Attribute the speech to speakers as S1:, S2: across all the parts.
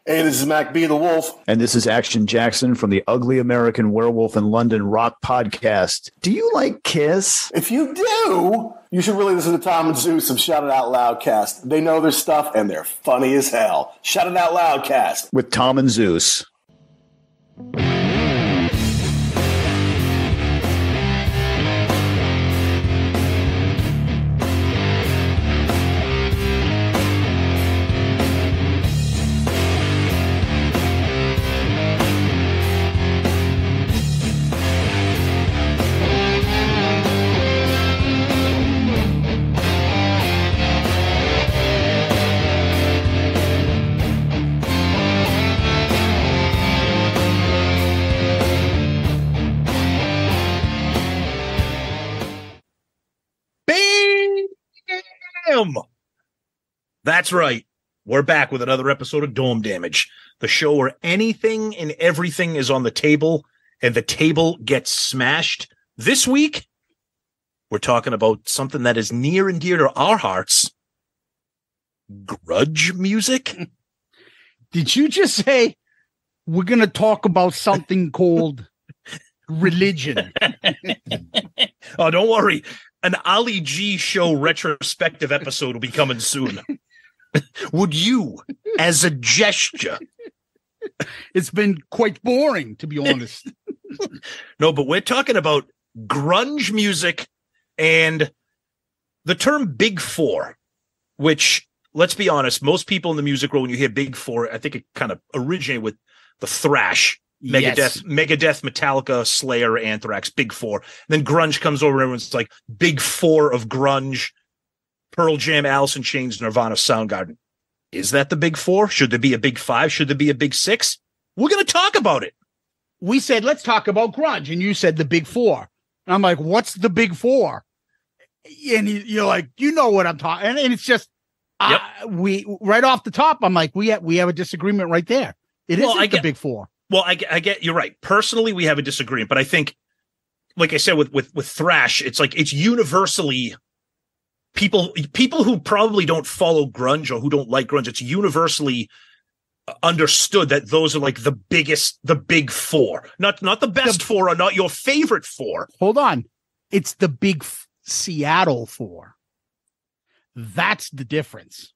S1: Hey, this is Mac B. the Wolf.
S2: And this is Action Jackson from the Ugly American Werewolf in London Rock Podcast. Do you like Kiss?
S1: If you do, you should really listen to Tom Zeus of Shout It Out Loudcast. They know their stuff, and they're funny as hell. Shout It Out Loudcast.
S2: With Tom and Zeus.
S3: That's right. We're back with another episode of Dome Damage, the show where anything and everything is on the table and the table gets smashed. This week, we're talking about something that is near and dear to our hearts. Grunge music.
S4: Did you just say we're going to talk about something called religion?
S3: Oh, don't worry. An Ali G show retrospective episode will be coming soon. Would you, as a gesture?
S4: It's been quite boring, to be honest.
S3: No, but we're talking about grunge music and the term Big Four, which, let's be honest, most people in the music world, when you hear Big Four, I think it kind of originated with the thrash. Megadeth, Metallica, Slayer, Anthrax, Big Four. Then grunge comes over, and everyone's like, Big Four of grunge, Pearl Jam, Alice in Chains, Nirvana, Soundgarden. Is that the Big Four? Should there be a Big Five? Should there be a Big Six? We're going to talk about it.
S4: We said, let's talk about grunge, and you said the Big Four. And I'm like, what's the Big Four? And you're like, you know what I'm talking. And it's just,
S3: yep.
S4: We right off the top, I'm like, we have a disagreement right there. It isn't the Big Four.
S3: Well, I get you're right. Personally, we have a disagreement, but I think, like I said, with thrash, it's like it's universally people who probably don't follow grunge or who don't like grunge. It's universally understood that those are like the Big Four, not the best four, or not your favorite four.
S4: Hold on, it's the Big Seattle Four. That's the difference.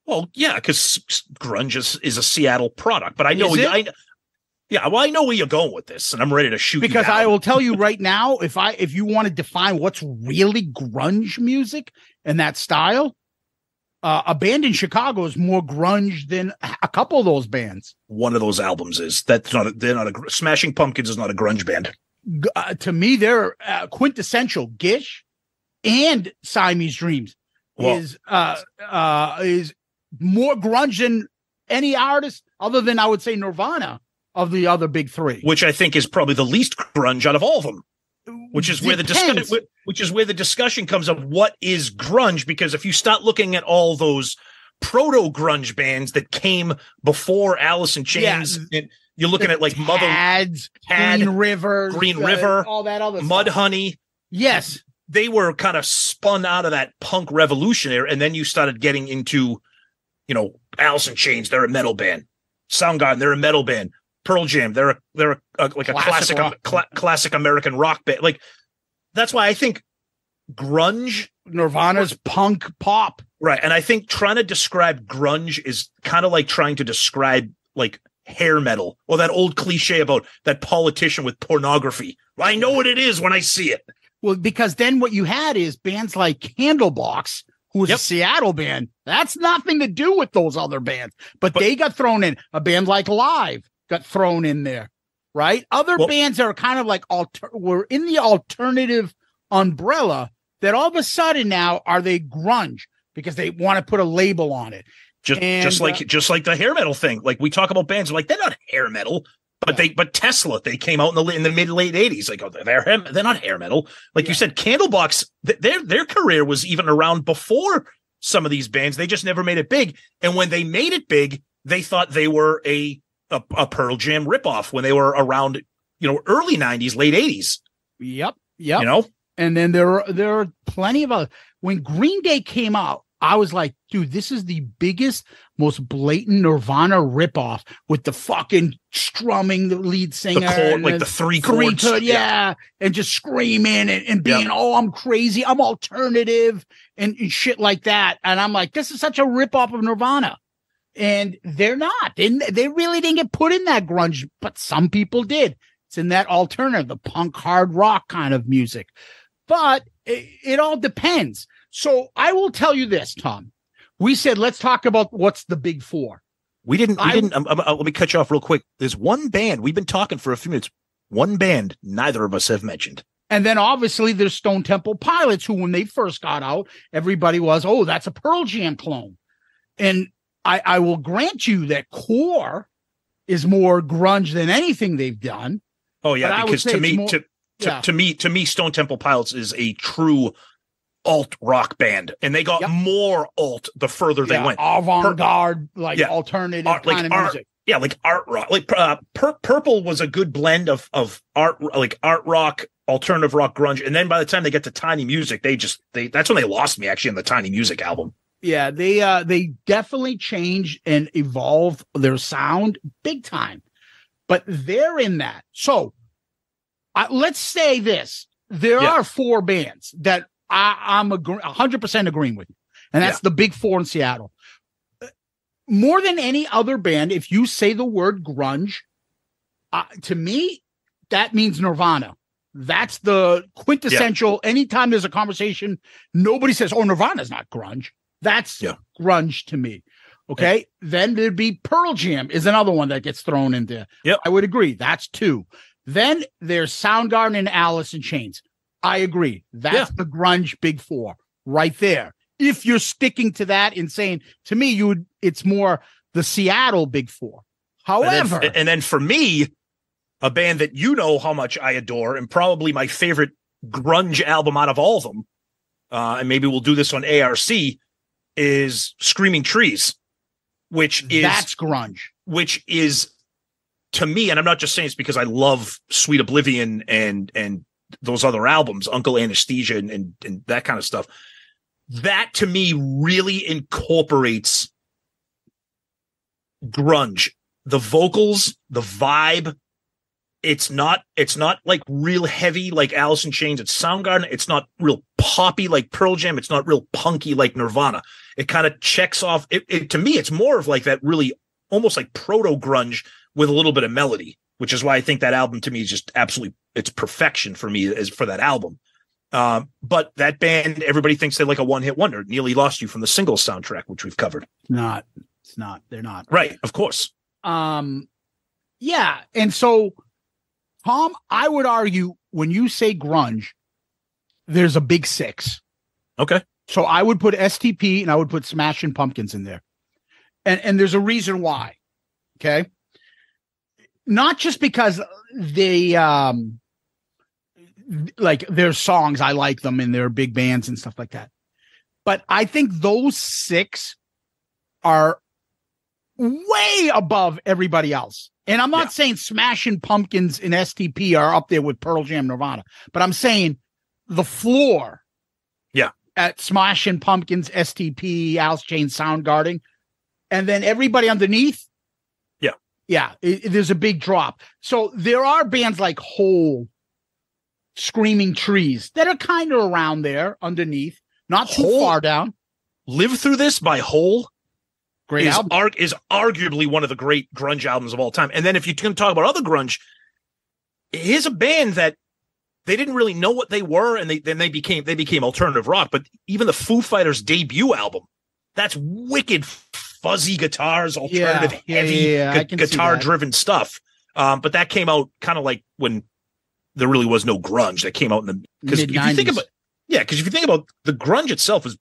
S3: Well, yeah, because grunge is a Seattle product, but I know I know where you're going with this, and I'm ready to shoot.
S4: Because I will tell you right now, if you want to define what's really grunge music and that style, a band in Chicago is more grunge than a couple of those bands.
S3: One of those albums is they're not a Smashing Pumpkins is not a grunge band.
S4: To me, they're quintessential. Gish and Siamese Dreams is more grunge than any artist other than, I would say, Nirvana of the other big three,
S3: which I think is probably the least grunge out of all of them. Which is where the discussion comes up. What is grunge? Because if you start looking at all those proto grunge bands that came before Alice in Chains, and you're looking at like
S4: Tad, Green River,
S3: all that other
S4: Mudhoney.
S3: Stuff.
S4: Yes,
S3: they were kind of spun out of that punk revolutionary, and then you started getting into, Alice in Chains. They're a metal band. Soundgarden, they're a metal band. Pearl Jam, they're like a classic American rock band. Like, that's why I think grunge,
S4: Nirvana's punk pop,
S3: right? And I think trying to describe grunge is kind of like trying to describe like hair metal, or that old cliche about that politician with pornography. I know what it is when I see it.
S4: Well, because then what you had is bands like Candlebox, who was a Seattle band. That's nothing to do with those other bands, but they got thrown in. A band like Live got thrown in there, right? Other bands that are kind of like were in the alternative umbrella that all of a sudden now are they grunge because they want to put a label on it.
S3: Just like the hair metal thing. Like, we talk about bands like, they're not hair metal, but Tesla, they came out in the mid late 80s. Like, oh, they're not hair metal. Like you said, Candlebox, their career was even around before some of these bands. They just never made it big. And when they made it big, they thought they were a Pearl Jam ripoff when they were around, early 90s, late 80s.
S4: Yep. And then there are plenty of other. When Green Day came out, I was like, dude, this is the biggest, most blatant Nirvana ripoff with the fucking strumming, the lead singer,
S3: the chord, like the three chords,
S4: and just screaming and being, oh, I'm crazy, I'm alternative, and shit like that. And I'm like, this is such a ripoff of Nirvana, and they're not. They really didn't get put in that grunge, but some people did. It's in that alternative, the punk hard rock kind of music, but it all depends. So I will tell you this, Tom. We said, let's talk about what's the big four.
S3: We didn't. Let me cut you off real quick. There's one band. We've been talking for a few minutes. One band neither of us have mentioned.
S4: And then obviously there's Stone Temple Pilots, who when they first got out, everybody was, oh, that's a Pearl Jam clone. And I will grant you that Core is more grunge than anything they've done.
S3: Oh, yeah, because to me, Stone Temple Pilots is a true alt rock band, and they got more alt the further they went.
S4: Avant-garde, alternative kind of music.
S3: Yeah, like art rock. Like Purple was a good blend of art, like art rock, alternative rock, grunge. And then by the time they get to Tiny Music, that's when they lost me actually on the Tiny Music album.
S4: Yeah, they definitely changed and evolved their sound big time. But they're in that. So let's say this. There are four bands that I'm 100% agreeing with you. And that's the big four in Seattle. More than any other band, if you say the word grunge, to me, that means Nirvana. That's the quintessential. Anytime there's a conversation, nobody says, oh, Nirvana's not grunge. That's grunge to me. Okay. Then there'd be Pearl Jam is another one that gets thrown in there.
S3: Yep.
S4: I would agree. That's two. Then there's Soundgarden and Alice in Chains. I agree. That's the grunge big four right there. If you're sticking to that and saying, to me, it's more the Seattle big four. However,
S3: and then for me, a band that you know how much I adore and probably my favorite grunge album out of all of them, and maybe we'll do this on ARC, is Screaming Trees,
S4: that's grunge.
S3: Which is, to me, and I'm not just saying it's because I love Sweet Oblivion and those other albums, Uncle Anesthesia and that kind of stuff. That to me really incorporates grunge. The vocals, the vibe. It's not like real heavy like Alice in Chains. It's Soundgarden. It's not real poppy like Pearl Jam. It's not real punky like Nirvana. It kind of checks off. To me, it's more of like that really almost like proto grunge with a little bit of melody, which is why I think that album to me is just absolutely, it's perfection for me as for that album. But that band, everybody thinks they're like a one-hit wonder. Nearly Lost You from the Singles soundtrack, which we've covered.
S4: It's not. They're not.
S3: Right, of course.
S4: Yeah. And so, Tom, I would argue when you say grunge, there's a big six.
S3: Okay.
S4: So I would put STP and I would put Smashing Pumpkins in there. And there's a reason why. Okay. Not just because they, like their songs, I like them and they're big bands and stuff like that. But I think those six are way above everybody else. And I'm not saying Smashing Pumpkins and STP are up there with Pearl Jam, Nirvana, but I'm saying the floor at Smashing Pumpkins, STP, Alice Chains, Soundgarden, and then everybody underneath. There's a big drop. So there are bands like Hole, Screaming Trees that are kind of around there underneath, not too far down.
S3: Live Through This by Hole.
S4: Great album.
S3: Is arguably one of the great grunge albums of all time. And then if you can talk about other grunge, here's a band that they didn't really know what they were, and they became alternative rock. But even the Foo Fighters debut album, that's wicked fuzzy guitars, alternative heavy guitar driven stuff. But that came out kind of like when there really was no grunge. That came out in the because if you think about the grunge itself is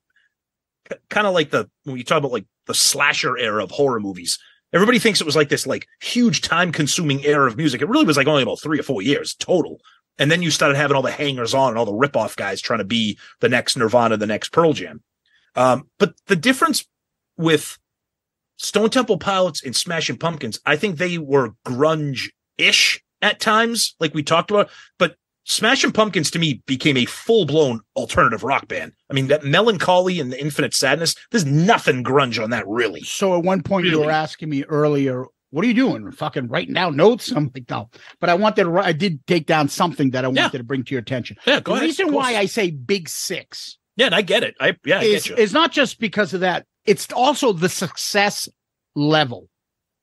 S3: kind of like when you talk about like the slasher era of horror movies, everybody thinks it was like this like huge time consuming era of music. It really was like only about 3 or 4 years total. And then you started having all the hangers on and all the ripoff guys trying to be the next Nirvana, the next Pearl Jam. But the difference with Stone Temple Pilots and Smashing Pumpkins, I think they were grunge-ish at times, like we talked about, but Smashing Pumpkins to me became a full-blown alternative rock band. I mean, that Melancholy and the Infinite Sadness, there's nothing grunge on that, really.
S4: So at one point you were asking me earlier, what are you doing? Fucking writing down notes? I'm like, no. But I did take down something that I wanted to bring to your attention.
S3: Yeah, go ahead.
S4: The reason why I say Big Six.
S3: Yeah, and I get it. I get you.
S4: It's not just because of that. It's also the success level.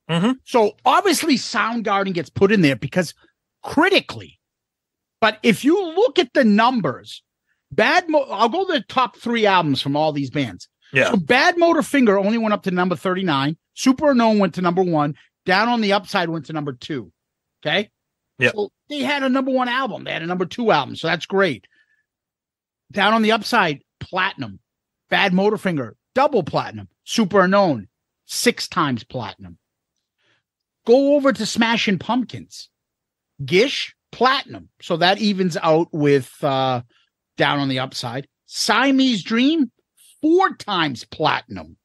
S3: Mm-hmm.
S4: So obviously Soundgarden gets put in there because critically, but if you look at the numbers, I'll go to the top 3 albums from all these bands.
S3: Yeah.
S4: So Bad Motorfinger only went up to number 39. Super Unknown went to number 1. Down on the Upside went to number 2. Okay.
S3: Yeah.
S4: So they had a number 1 album. They had a number 2 album. So that's great. Down on the Upside, platinum. Bad Motorfinger, double platinum. Super Unknown, 6 times platinum. Go over to Smashing Pumpkins. Gish, platinum. So that evens out with Down on the Upside. Siamese Dream, 4 times platinum,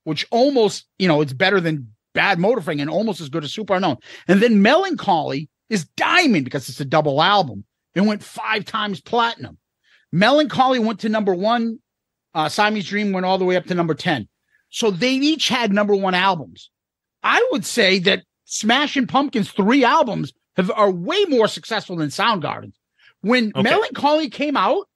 S4: which almost, it's better than Bad Motorfinger and almost as good as Super Unknown. And then Melancholy is diamond because it's a double album. It went 5 times platinum. Melancholy went to number 1. Siamese Dream went all the way up to number 10. So they each had number 1 albums. I would say that Smashing Pumpkins' 3 albums are way more successful than Soundgarden's. When Melancholy came out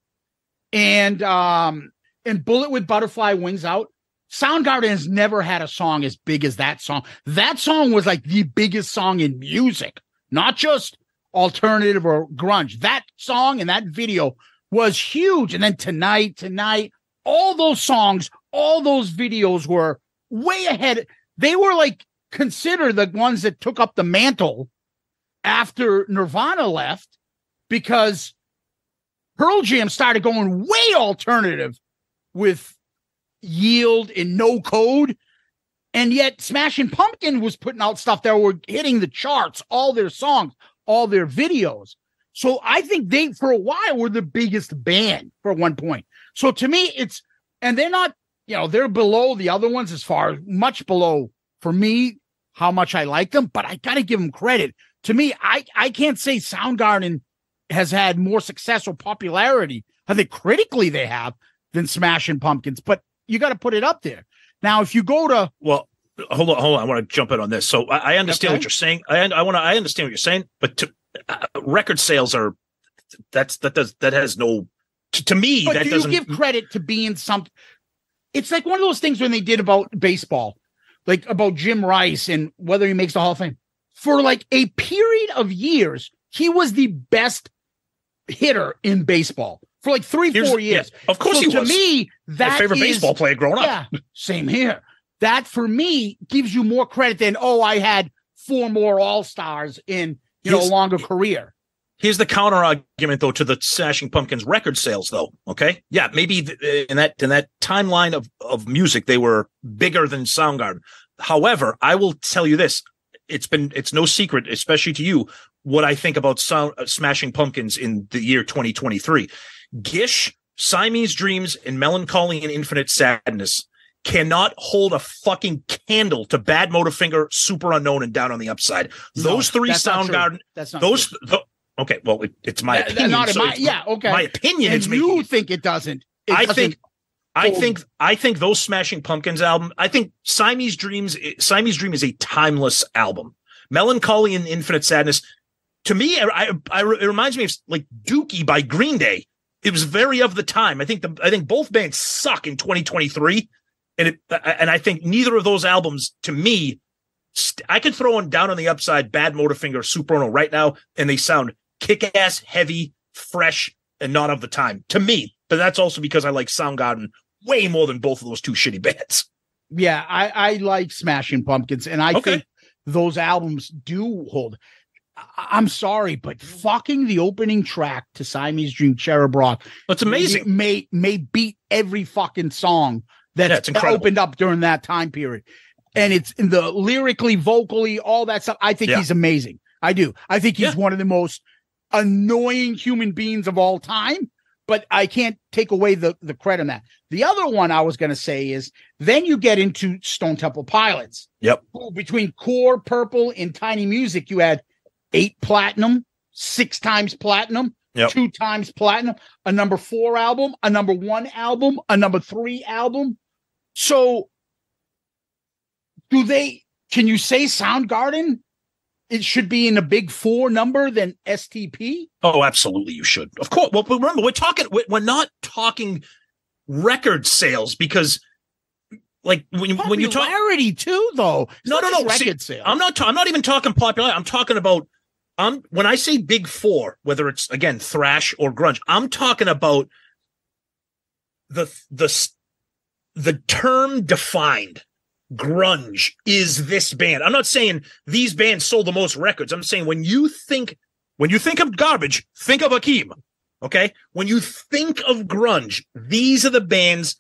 S4: and Bullet with Butterfly Wings out, Soundgarden has never had a song as big as that song. That song was like the biggest song in music, not just alternative or grunge. That song and that video was huge. And then Tonight, all those songs, all those videos were way ahead. They were like considered the ones that took up the mantle after Nirvana left, because Pearl Jam started going way alternative with Yield and No Code. And yet Smashing Pumpkin was putting out stuff that were hitting the charts, all their songs, all their videos. So I think they, for a while, were the biggest band for one point. So to me, and they're not, they're below the other ones as far as much below for me, how much I like them, but I got to give them credit. To me, I can't say Soundgarden has had more success or popularity. I think critically they have than Smashing Pumpkins, but you got to put it up there. Now, if you go to
S3: hold on, I want to jump in on this. So I understand what you're saying. I understand what you're saying, but record sales are that has no to me.
S4: But
S3: that
S4: do
S3: doesn't
S4: you give credit to being something? It's like one of those things when they did about baseball, like about Jim Rice and whether he makes the Hall of Fame. For like a period of years, he was the best hitter in baseball for like 4 years.
S3: Yeah, of course, he was.
S4: To me, that
S3: my favorite baseball player growing up.
S4: Yeah, same here. That for me gives you more credit than I had 4 more All-Stars in a longer career.
S3: Here's the counter argument, though, to the Smashing Pumpkins record sales, though. Okay, yeah, maybe in that timeline of music, they were bigger than Soundgarden. However, I will tell you this: it's no secret, especially to you, what I think about Smashing Pumpkins in the year 2023. Gish, Siamese Dreams, and Melancholy and Infinite Sadness cannot hold a fucking candle to Bad Motorfinger, Super Unknown, and Down on the Upside. Those 3 Soundgarden. That's not true. Okay, well, it's my opinion.
S4: Okay.
S3: My opinion.
S4: And you think it doesn't?
S3: I think those Smashing Pumpkins album. I think Siamese Dream is a timeless album. Melancholy and Infinite Sadness, to me, it reminds me of like Dookie by Green Day. It was very of the time. I think both bands suck in 2023, and I think neither of those albums, to me, I could throw on Down on the Upside, Bad Motorfinger, Super Unknown right now, and they sound kick-ass, heavy, fresh, and not of the time to me. But that's also because I like Soundgarden way more than both of those 2 shitty bands.
S4: Yeah, I like Smashing Pumpkins, and I think those albums do hold. I'm sorry, but fucking the opening track to Siamese Dream, Cherub Rock,
S3: that's amazing.
S4: May beat every fucking song that's opened up during that time period. And it's in the lyrically, vocally, all that stuff. I think he's amazing. I do. I think he's one of the most annoying human beings of all time, but I can't take away the credit on that. The other one I was going to say is then you get into Stone Temple Pilots.
S3: Yep.
S4: Between Core, Purple, and Tiny Music, you had 8 platinum, 6 times platinum,
S3: Yep.
S4: 2 times platinum, a number 4 album, a number 1 album, a number 3 album. So can you say Soundgarden? It should be in a big 4 number than STP?
S3: Oh, absolutely. You should. Of course. Well, but remember, we're not talking record sales because like when you talk
S4: popularity too, though.
S3: No.
S4: Record sales.
S3: I'm not even talking popularity. I'm talking about when I say big 4, whether it's again thrash or grunge, I'm talking about the term defined. Grunge is this band. I'm not saying these bands sold the most records. I'm saying when you think of garbage, think of Akeem. Okay? When you think of grunge, these are the bands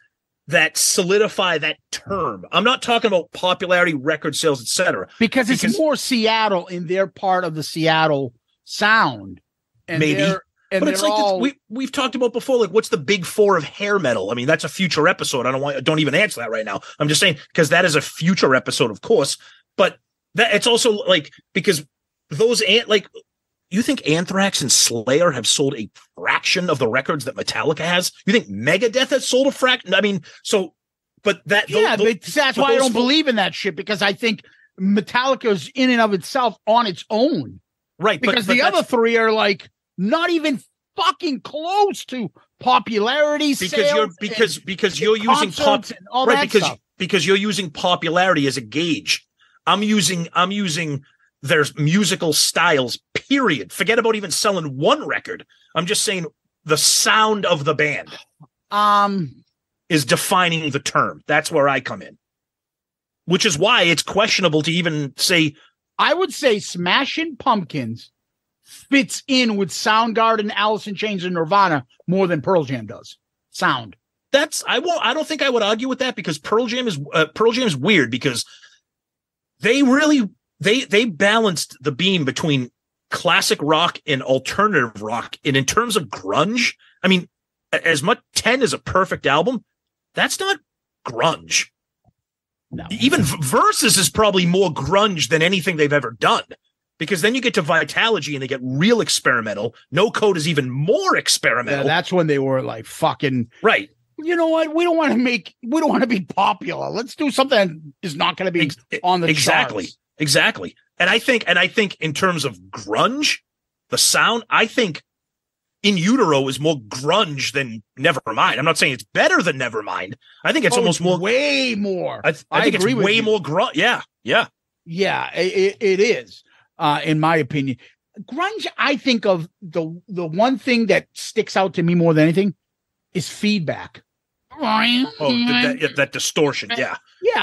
S3: that solidify that term. I'm not talking about popularity, record sales, etc.
S4: Because it's more Seattle in their part of the Seattle sound. And
S3: maybe. But it's like we've talked about before. Like, what's the big 4 of hair metal? I mean, that's a future episode. Don't even answer that right now. I'm just saying because that is a future episode, of course. But that it's also like because those you think Anthrax and Slayer have sold a fraction of the records that Metallica has? You think Megadeth has sold a fraction? I mean, that's
S4: why I don't believe in that shit because I think Metallica's in and of itself on its own,
S3: right?
S4: Because the other 3 are like. Not even fucking close to popularity
S3: because you're using because you're using popularity as a gauge. I'm using their musical styles. Period. Forget about even selling one record. I'm just saying the sound of the band is defining the term. That's where I come in, which is why it's questionable to even say.
S4: I would say Smashing Pumpkins fits in with Soundgarden, Alice in Chains, and Nirvana more than Pearl Jam does. Sound.
S3: I don't think I would argue with that because Pearl Jam is weird because they balanced the beam between classic rock and alternative rock. And in terms of grunge, I mean, as much 10 is a perfect album, that's not grunge. No. Even Versus is probably more grunge than anything they've ever done. Because then you get to Vitalogy and they get real experimental. No Code is even more experimental.
S4: Yeah, that's when they were like fucking
S3: right.
S4: You know what? We don't want to be popular. Let's do something that is not going to be on the charts.
S3: Exactly. And I think in terms of grunge, the sound, I think In Utero is more grunge than Nevermind. I'm not saying it's better than Nevermind. I think it's almost more
S4: way more.
S3: I think it's way more grunge. Yeah.
S4: It is. In my opinion, grunge. I think of the one thing that sticks out to me more than anything is feedback.
S3: That distortion. Yeah,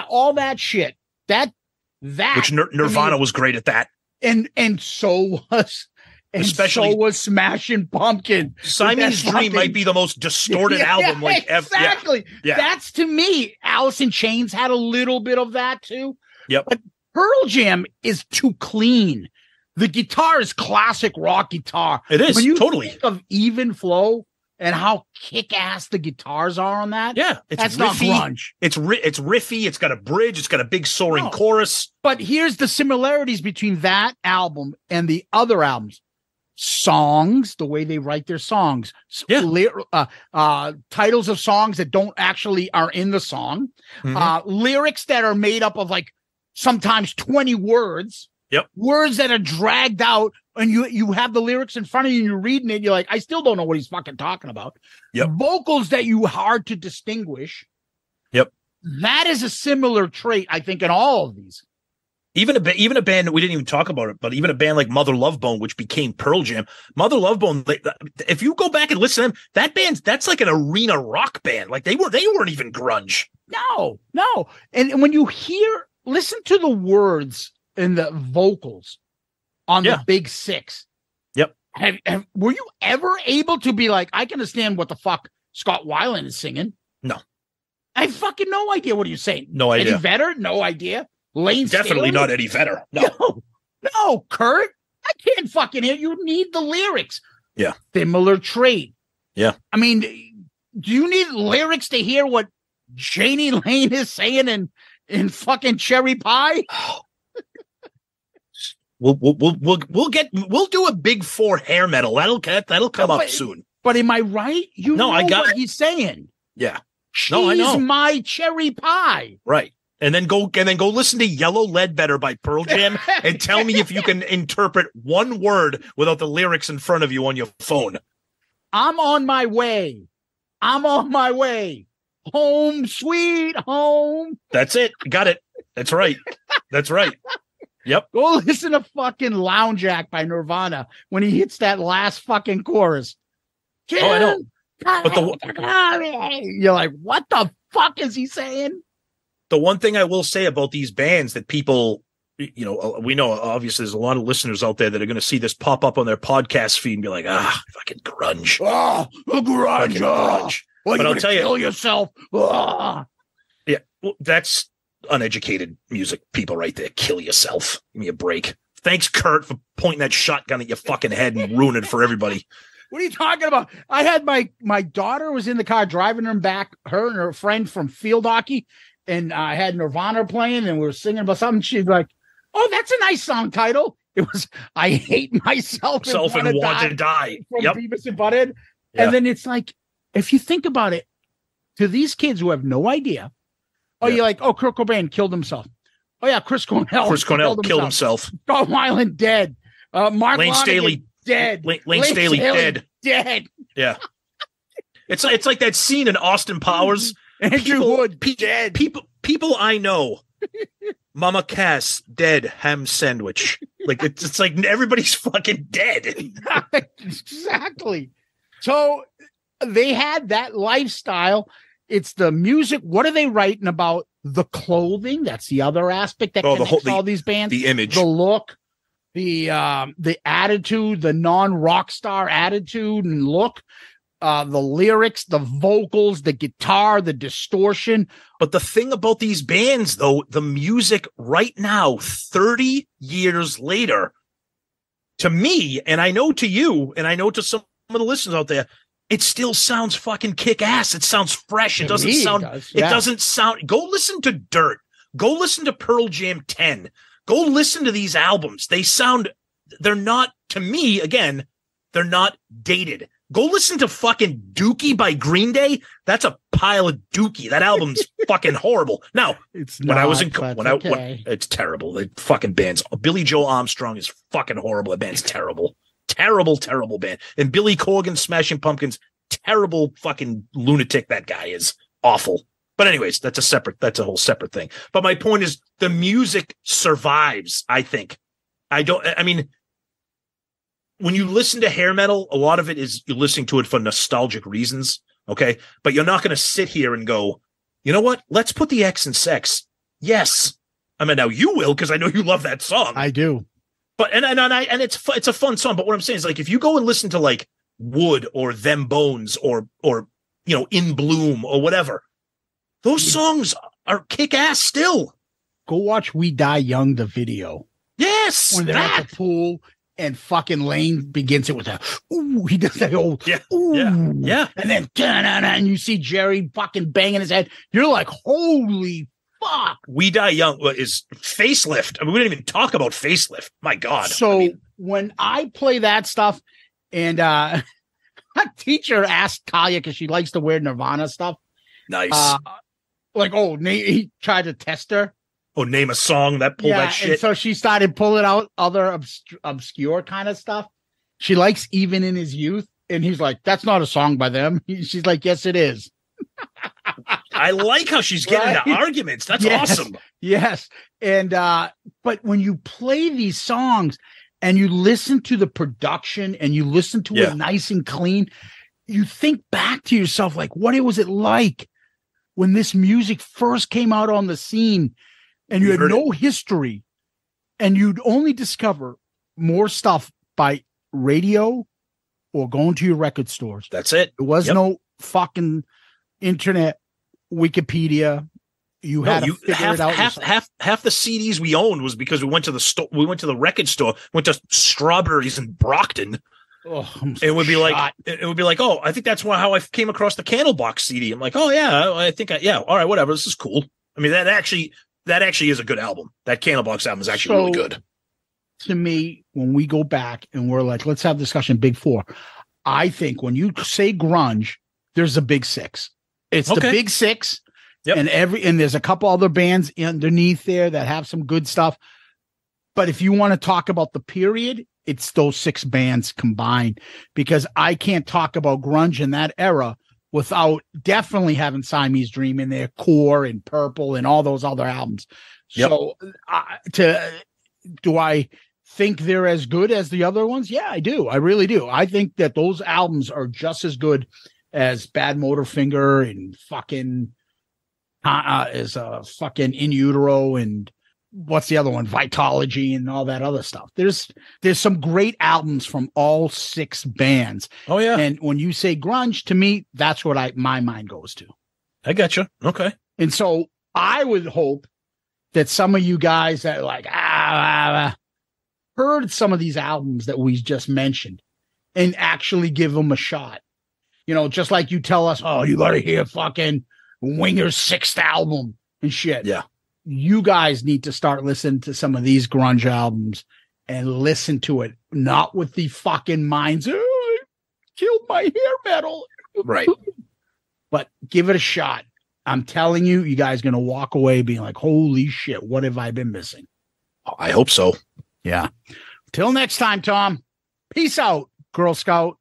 S4: all that shit. That
S3: which Nirvana was great at that,
S4: and so was. And especially so was Smashing Pumpkin.
S3: Siamese Dream might be the most distorted album ever.
S4: Exactly. Yeah. That's to me. Alice in Chains had a little bit of that too.
S3: Yep.
S4: But Pearl Jam is too clean. The guitar is classic rock guitar.
S3: It is.
S4: When you
S3: totally
S4: think of even flow and how kick-ass the guitars are on that.
S3: Yeah.
S4: That's
S3: riffy,
S4: not grunge.
S3: It's riffy. It's got a bridge. It's got a big soaring chorus.
S4: But here's the similarities between that album and the other albums. Songs, the way they write their songs, titles of songs that don't actually are in the song, lyrics that are made up of like sometimes 20 words, words that are dragged out, and you have the lyrics in front of you and you're reading it, and you're like, I still don't know what he's fucking talking about. Vocals that you hard to distinguish. That is a similar trait, I think, in all of these.
S3: Even a band, we didn't even talk about it, but even a band like Mother Love Bone, which became Pearl Jam, Mother Love Bone, if you go back and listen to them, that's like an arena rock band. Like they weren't even grunge.
S4: No. And when you listen to the words and the vocals on the Big Six. Were you ever able to be like, I can understand what the fuck Scott Weiland is singing?
S3: No.
S4: I have fucking no idea what you're saying.
S3: No idea.
S4: Eddie Vedder? No idea. Lane
S3: Definitely
S4: Staley?
S3: not Eddie Vedder.
S4: No, Kurt. I can't fucking hear. You need the lyrics.
S3: Yeah.
S4: Similar trait.
S3: Yeah.
S4: I mean, do you need lyrics to hear what Janie Lane is saying in fucking Cherry Pie?
S3: We'll do a big 4 hair metal. That'll come up soon.
S4: But am I right? I got what he's saying.
S3: Yeah.
S4: She's
S3: I know.
S4: my cherry pie.
S3: Right. And then go listen to Yellow Ledbetter by Pearl Jam and tell me if you can interpret one word without the lyrics in front of you on your phone.
S4: I'm on my way. Home, sweet home.
S3: That's it. Got it. That's right. Yep.
S4: Go listen to fucking Lounge Act by Nirvana when he hits that last fucking chorus.
S3: I know.
S4: But you're like, what the fuck is he saying?
S3: The one thing I will say about these bands that people, we know obviously there's a lot of listeners out there that are going to see this pop up on their podcast feed and be like, fucking grunge.
S4: Grunge. Well,
S3: but I'll tell you,
S4: kill yourself.
S3: Yeah, well, that's uneducated music people right there. Kill yourself. Give me a break. Thanks, Kurt, for pointing that shotgun at your fucking head and ruining it for everybody.
S4: What are you talking about? I had my daughter was in the car driving her back, her and her friend from field hockey, and I had Nirvana playing, and we were singing about something. She's like, "Oh, that's a nice song title." It was "I Hate Myself and Want to Die" from Beavis and Butthead. Yeah. And then it's like, if you think about it, to these kids who have no idea, you're like, "Oh, Kurt Cobain killed himself." Oh yeah, Chris Cornell
S3: killed himself.
S4: Scott Weiland dead. Mark
S3: Lane Staley
S4: dead.
S3: Lane Staley dead. Yeah. It's like that scene in Austin Powers.
S4: Andrew Wood dead.
S3: People I know. Mama Cass dead. Ham sandwich. Like it's like everybody's fucking dead.
S4: Exactly. So they had that lifestyle. It's the music. What are they writing about? The clothing. That's the other aspect that connects all these bands.
S3: The image,
S4: the look, the attitude, the non-rock star attitude and look, the lyrics, the vocals, the guitar, the distortion.
S3: But the thing about these bands, though, the music right now, 30 years later, to me, and I know to you, and I know to some of the listeners out there, it still sounds fucking kick ass. It sounds fresh. It doesn't sound. Go listen to Dirt. Go listen to Pearl Jam 10. Go listen to these albums. They're not, to me, again, they're not dated. Go listen to fucking Dookie by Green Day. That's a pile of Dookie. That album's fucking horrible. Now,
S4: it's
S3: it's terrible. The fucking bands. Billy Joe Armstrong is fucking horrible. That band's terrible. Terrible band. And Billy Corgan, Smashing Pumpkins, terrible fucking lunatic that guy is. Awful. But anyways, that's a whole separate thing. But my point is the music survives, I think. When you listen to hair metal, a lot of it is you're listening to it for nostalgic reasons. Okay. But you're not going to sit here and go, you know what? Let's put the X in sex. Yes. I mean, now you will, because I know you love that song.
S4: I do.
S3: But and it's a fun song. But what I'm saying is, like, if you go and listen to like Wood or Them Bones or In Bloom or whatever, those songs are kick ass still.
S4: Go watch We Die Young, the video.
S3: Yes,
S4: when they're at the pool and fucking Lane begins it with a ooh, he does that old
S3: yeah,
S4: and then and you see Jerry fucking banging his head. You're like, holy fuck.
S3: We Die Young is Facelift. I mean, we didn't even talk about Facelift. My God.
S4: So when I play that stuff, and a teacher asked Talia because she likes to wear Nirvana stuff.
S3: Nice.
S4: He tried to test her.
S3: Oh, name a song that pulled that shit.
S4: And so she started pulling out other obscure kind of stuff. She likes Even in His Youth. And he's like, that's not a song by them. She's like, yes, it is.
S3: I like how she's getting into arguments. That's awesome.
S4: Yes. And, but when you play these songs and you listen to the production and you listen to it nice and clean, you think back to yourself, like, what was it like when this music first came out on the scene and you had no history and you'd only discover more stuff by radio or going to your record stores.
S3: That's it.
S4: There was no fucking internet, Wikipedia. You had to figure it out.
S3: Half the CDs we owned was because we went to the store. We went to the record store, went to Strawberries in Brockton. It would be like, oh, I think that's how I came across the Candlebox CD. I'm like, oh yeah, I think all right, whatever. This is cool. I mean, that actually is a good album. That Candlebox album is actually really good.
S4: to me, when we go back and we're like, let's have a discussion, Big Four, I think when you say grunge, there's a Big Six. It's the Big Six.
S3: Yep.
S4: And there's a couple other bands underneath there that have some good stuff. But if you want to talk about the period, it's those 6 bands combined, because I can't talk about grunge in that era without definitely having Siamese Dream in there, Core and Purple and all those other albums.
S3: Yep.
S4: So do I think they're as good as the other ones? Yeah, I do. I really do. I think that those albums are just as good as Bad Motorfinger and fucking fucking In Utero and what's the other one? Vitology and all that other stuff. There's some great albums from all 6 bands.
S3: Oh yeah.
S4: And when you say grunge, to me, that's what my mind goes to.
S3: I got you. Okay.
S4: And so I would hope that some of you guys that are like, heard some of these albums that we just mentioned and actually give them a shot. You know, just like you tell us, oh, you got to hear fucking Winger's 6th album and shit.
S3: Yeah.
S4: You guys need to start listening to some of these grunge albums and listen to it, not with the fucking minds, oh, I killed my hair metal.
S3: Right.
S4: But give it a shot. I'm telling you, you guys are going to walk away being like, holy shit, what have I been missing?
S3: I hope so.
S4: Yeah. Till next time, Tom. Peace out, Girl Scout.